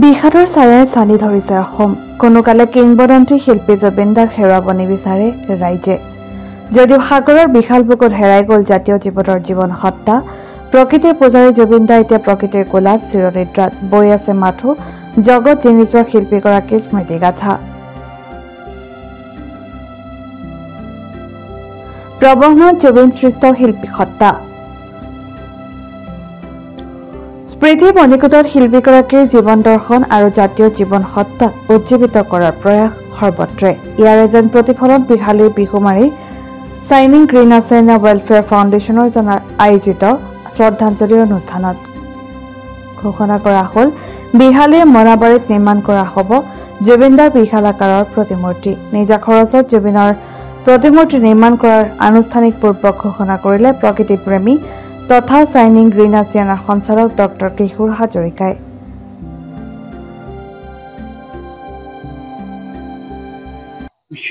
বিষাদৰ ছায়াই চালি ধৰিছে অসম। কোনোকালে কিংবদন্তি শিল্পী জুবিন দাক হেৰুৱাব নিবিচাৰে ৰাইজে। যদিও সাগৰৰ বিশাল বুকুত হেৰাই গ'ল জাতীয় জীৱনৰ জীৱন সত্তা, প্ৰকৃতিৰ পূজাৰী জুবিন দা এতিয়া প্ৰকৃতিৰ কোলাত চিৰনিদ্ৰাত বৈ আছে মাথো জগত জিনি যোৱা শিল্পীগৰাকীৰ স্মৃতিগাথা। প্ৰবহনত জুবিন সৃষ্ট শিল্পী সত্তা। স্মৃতি মণিকূটত শিল্পীগৰাকীৰ জীৱন দৰ্শন আৰু জাতীয় জীৱন সত্তাক উজ্জীৱিত কৰাৰ প্ৰয়াস সৰ্বত্ৰে। ইয়াৰ এজন প্ৰতিফলন বিহালীৰ বিহুমাৰী চাইনিং গ্ৰীণ আছেনা ৱেলফেয়াৰ ফাউণ্ডেশ্যনৰ আয়োজিত শ্ৰদ্ধাঞ্জলি অনুষ্ঠানত ঘোষণা কৰা হ'ল বিহালীৰ মনাবাৰীত নিৰ্মাণ কৰা হ'ব জুবিনদাৰ বিশাল আকাৰৰ প্ৰতিমূৰ্তি। নিজা খৰচত জুবিনৰ প্ৰতিমূৰ্তি নিৰ্মাণ কৰাৰ আনুষ্ঠানিক পূৰ্বক ঘোষণা কৰিলে প্ৰকৃতিপ্ৰেমী তথা চাইনিং গ্ৰীণ আছিয়ানাৰ সঞ্চালক ডক্টৰ কিশোৰ হাজৰিকাই।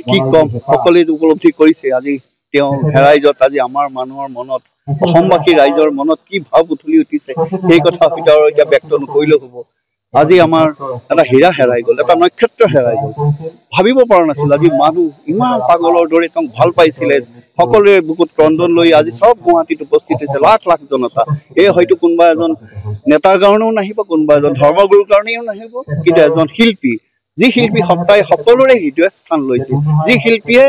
কি কম, সকলোৱে উপলব্ধি কৰিছে আজি তেওঁ হেৰাই যোৱাত আজি আমাৰ মানুহৰ মনত, অসমবাসী ৰাইজৰ মনত কি ভাৱ উঠলি উঠিছে সেই কথা ভিতৰত এতিয়া ব্যক্ত নকৰিলেও হ'ব। আজি আমাৰ এটা হীৰা হেৰাই গ'ল, এটা নক্ষত্ৰ হেৰাই গ'ল। ভাবিব পৰা নাছিল আজি মানুহ ইমান পাগলৰ দৰে তেওঁক ভাল পাইছিলে, সকলোৰে বুকুত ক্ৰন্দন লৈ আজি চব গুৱাহাটীত উপস্থিত হৈছে লাখ লাখ জনতা। এই হয়তো কোনোবা এজন নেতাৰ কাৰণেও নাহিব, কোনোবা এজন ধৰ্মগুৰুৰ কাৰণেও নাহিব, কিন্তু এজন শিল্পী, যি শিল্পী সত্তাই সকলোৰে হৃদয় স্থান লৈছিল, যি শিল্পীয়ে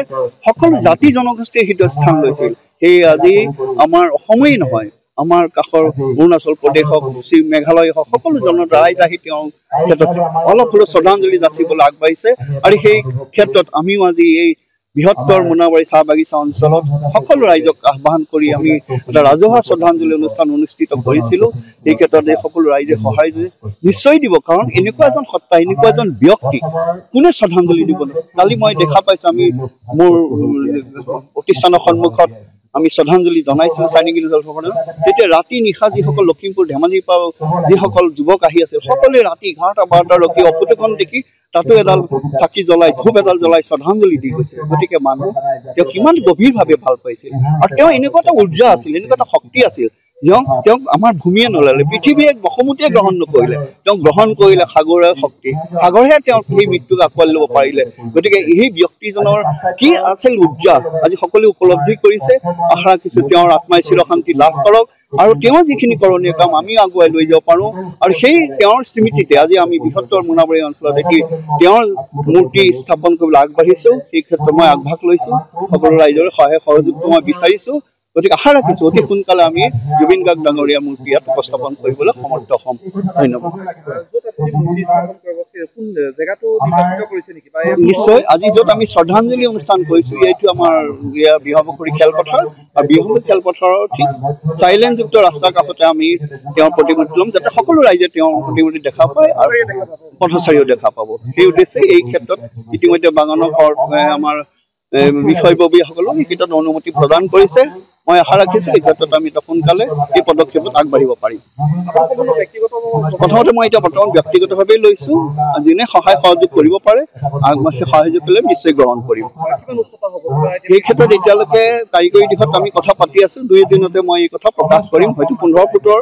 সকলো জাতি জনগোষ্ঠীৰ হৃদয় স্থান লৈছিল, সেই আজি আমাৰ অসমেই নহয় আমাৰ কাষৰ অৰুণাচল প্ৰদেশ হওক, পশ্চিম মেঘালয় হওক, সকলো ৰাইজ আহি তেওঁৰ ক্ষেত্ৰত অলপ হ'লেও শ্ৰদ্ধাঞ্জলি যাচিবলৈ আগবাঢ়িছে। আৰু সেই ক্ষেত্ৰত আমিও আজি এই বৃহত্তৰ মোনাবাৰী চাহ বাগিচা অঞ্চলত সকলো ৰাইজক আহ্বান কৰি আমি এটা ৰাজহুৱা শ্ৰদ্ধাঞ্জলি অনুষ্ঠান অনুষ্ঠিত কৰিছিলোঁ। এই ক্ষেত্ৰত এই সকলো ৰাইজে সহায় নিশ্চয় দিব, কাৰণ এনেকুৱা এজন সত্তা, এনেকুৱা এজন ব্যক্তি কোনে শ্ৰদ্ধাঞ্জলি দিব। কালি মই দেখা পাইছোঁ, আমি মোৰ প্ৰতিষ্ঠানৰ সন্মুখত আমি শ্ৰদ্ধাঞ্জলি জনাইছিলোঁ চাইনিং গ্ৰীণ আছিয়ানা। তেতিয়া ৰাতি নিশা যিসকল লখিমপুৰ ধেমাজিৰ পৰা যিসকল যুৱক আহি আছিল, সকলোৱে ৰাতি 11-12 ৰখি অফুটখন দেখি তাতো এডাল চাকি জ্বলাই, ধূপ এডাল জ্বলাই শ্ৰদ্ধাঞ্জলি দি গৈছিল। গতিকে মানুহ তেওঁ কিমান গভীৰভাৱে ভাল পাইছিল, আৰু তেওঁ এনেকুৱা এটা উৰ্জা আছিল, এনেকুৱা এটা শক্তি আছিল, তেওঁক আমাৰ ভূমিয়ে নললে, পৃথিৱীয়ে বসুমতীয়ে গ্ৰহণ নকৰিলে, তেওঁক গ্ৰহণ কৰিলে সাগৰৰ শক্তি, সাগৰেহে তেওঁক সেই মৃত্যুক আঁকোৱালি ল'ব পাৰিলে। গতিকে এই ব্যক্তিজনৰ কি আছিল উৰ্জা আজি সকলোৱে উপলব্ধি কৰিছে। আশা ৰাখিছোঁ তেওঁৰ আত্মাই চিৰশান্তি লাভ কৰক, আৰু তেওঁৰ যিখিনি কৰণীয় কাম আমি আগুৱাই লৈ যাব পাৰোঁ। আৰু সেই তেওঁৰ স্মৃতিতে আজি আমি বৃহত্তৰ মোনাবাৰী অঞ্চলত এটি তেওঁৰ মূৰ্তি স্থাপন কৰিবলৈ আগবাঢ়িছোঁ। সেই ক্ষেত্ৰত মই আগভাগ লৈছোঁ, সকলো ৰাইজৰ সহায় সহযোগিতা মই বিচাৰিছোঁ। গতিকে আশা ৰাখিছোঁ অতি সোনকালে আমি জুবিন গাৰ্গ ডাঙৰীয়া মূৰ্তি ইয়াত উপস্থাপন কৰিবলৈ সমৰ্থ হ'ম। ধন্যবাদ। নিশ্চয়, আজি য'ত আমি শ্ৰদ্ধাঞ্জলি অনুষ্ঠান কৰিছোঁ এইটো আমাৰ বিহাপুখুৰী খেলপথাৰ, আৰু বিহাপুখুৰী খেলপথাৰৰ ঠিক চাইলেনযুক্ত ৰাস্তাৰ কাষতে আমি তেওঁৰ প্ৰতিমূৰ্তি ল'ম, যাতে সকলো ৰাইজে তেওঁৰ প্ৰতিমূৰ্তি দেখা পায় আৰু পথচাৰীও দেখা পাব। সেই উদ্দেশ্যে এই ক্ষেত্ৰত ইতিমধ্যে বাগানৰ আমাৰ বিষয়ববীয়াসকলক এই ক্ষেত্ৰত অনুমতি প্ৰদান কৰিছে। মই আশা ৰাখিছোঁ এই ক্ষেত্ৰত আমি এটা সোনকালে এই পদক্ষেপত আগবাঢ়িব পাৰিম। প্ৰথমতে মই এতিয়া বৰ্তমান ব্যক্তিগতভাৱেই লৈছোঁ, যোনে সহায় সহযোগ কৰিব পাৰে সেই সহযোগ কৰিলে নিশ্চয় গ্ৰহণ কৰিম। এই ক্ষেত্ৰত এতিয়ালৈকে কাৰিকৰী দিশত আমি কথা পাতি আছোঁ, 2 দিনতে মই এই কথা প্ৰকাশ কৰিম। হয়তো 15 ফুটৰ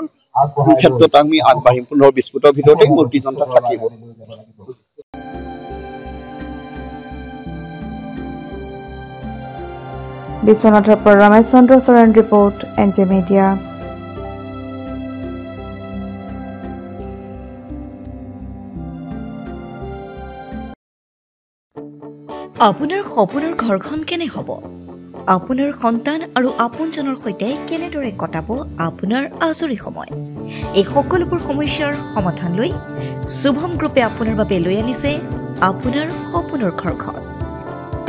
ক্ষেত্ৰত আমি আগবাঢ়িম, 15-20 ফুটৰ ভিতৰতেই মূৰ্তিজন থাকিব। বিশ্বনাথৰ পৰা ৰমেশ চন্দ্ৰ চৰণ ৰিপৰ্ট, NJ মিডিয়া। আপোনাৰ সপোনৰ ঘৰখন কেনে হ'ব? আপোনাৰ সন্তান আৰু আপোনজনৰ সৈতে কেনেদৰে কটাব আপোনাৰ আজৰি সময়? এই সকলোবোৰ সমস্যাৰ সমাধান লৈ শুভম গ্ৰুপে আপোনাৰ বাবে লৈ আনিছে আপোনাৰ সপোনৰ ঘৰখন।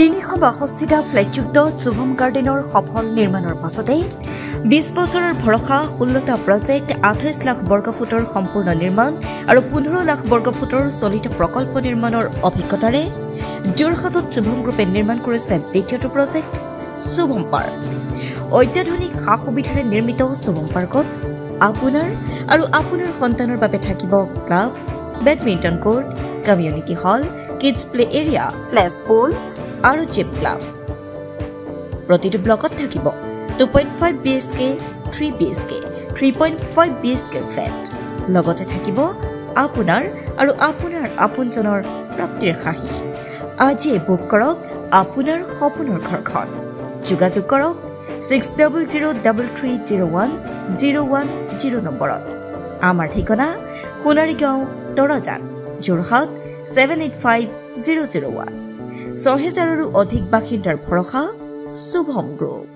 362টা ফ্লেটযুক্ত শুভম গাৰ্ডেনৰ সফল নিৰ্মাণৰ পাছতে 20 বছৰৰ ভৰসা, 16টা প্ৰজেক্ট, 28 লাখ বৰ্গফুটৰ সম্পূৰ্ণ নিৰ্মাণ আৰু 15 লাখ বৰ্গফুটৰ চলিত প্ৰকল্প নিৰ্মাণৰ অভিজ্ঞতাৰে যোৰহাটত শুভম গ্ৰুপে নিৰ্মাণ কৰিছে দ্বিতীয়টো প্ৰজেক্ট শুভম পাৰ্ক। অত্যাধুনিক সা সুবিধাৰে নিৰ্মিত শুভম পাৰ্কত আপোনাৰ আৰু আপোনাৰ সন্তানৰ বাবে থাকিব club, badminton court, community hall, kids play area, splash pool আৰু জিম ক্লাব। প্ৰতিটো ব্লকত থাকিব 2.5 BHK, 3 BHK, 3.5 BHK ফ্লেট। লগতে থাকিব আপোনাৰ আৰু আপোনাৰ আপোনজনৰ প্ৰাপ্তিৰ সাহী আজিয়ে বুক কৰক আপোনাৰ সপোনৰ ঘৰখন যোগাযোগ কৰক 6003301010 নম্বৰত আমাৰ ঠিকনা সোণাৰীগাঁও তৰাজান যোৰহাট 785001 6000ৰো অধিক বাসিন্দাৰ ভৰসা শুভম গ্ৰুপ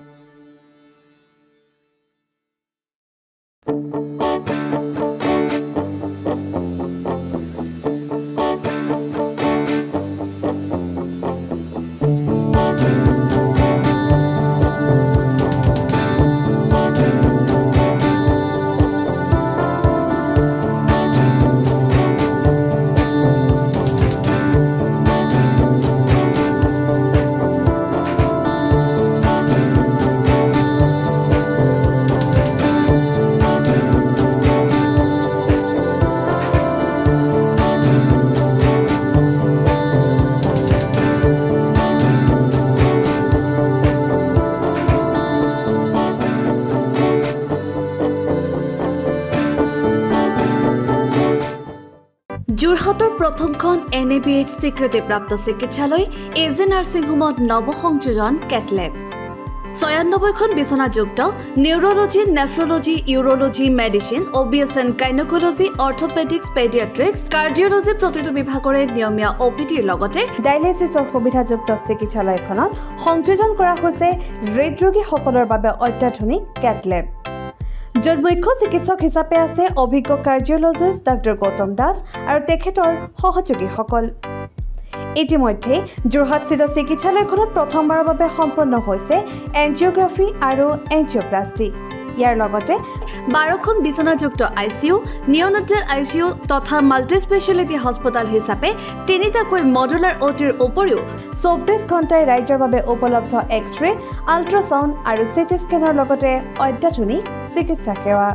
যোৰহাটৰ প্ৰথমখন NABH স্বীকৃতিপ্ৰাপ্ত চিকিৎসালয় AJ নাৰ্ছিং হোমত নৱসংযোজন কেটলেব ৯৬খন বিচনাযুক্ত neurology nephrology urology medicine OBS and gynaecology orthopaedics paediatrics cardiology প্ৰতিটো বিভাগৰে নিয়মীয়া OPDৰ লগতে ডায়েলিচিছৰ সুবিধাযুক্ত চিকিৎসালয়খনত সংযোজন কৰা হৈছে হৃদৰোগীসকলৰ বাবে অত্যাধুনিক কেটলেব য'ত মুখ্য চিকিৎসক হিচাপে আছে অভিজ্ঞ কাৰ্ডিঅলজিষ্ট ডক্টৰ গৌতম দাস আৰু তেখেতৰ সহযোগীসকল ইতিমধ্যে যোৰহাটস্থিত চিকিৎসালয়খনত প্ৰথমবাৰৰ বাবে সম্পন্ন হৈছে এনজিঅগ্ৰাফি আৰু এনজিঅপ্লাষ্টি ইয়াৰ লগতে 12খন বিচনাযুক্ত ICU নিঅনেটাল ICU তথা মাল্টি স্পেচিয়েলিটি হস্পিটেল হিচাপে তিনিটাকৈ মডুলাৰ OTৰ উপৰিও 24 ঘণ্টাই ৰাইজৰ বাবে উপলব্ধ এক্স-ৰে আল্ট্ৰাছাউণ্ড আৰু CT স্কেনৰ লগতে অত্যাধুনিক চিকিৎসা সেৱা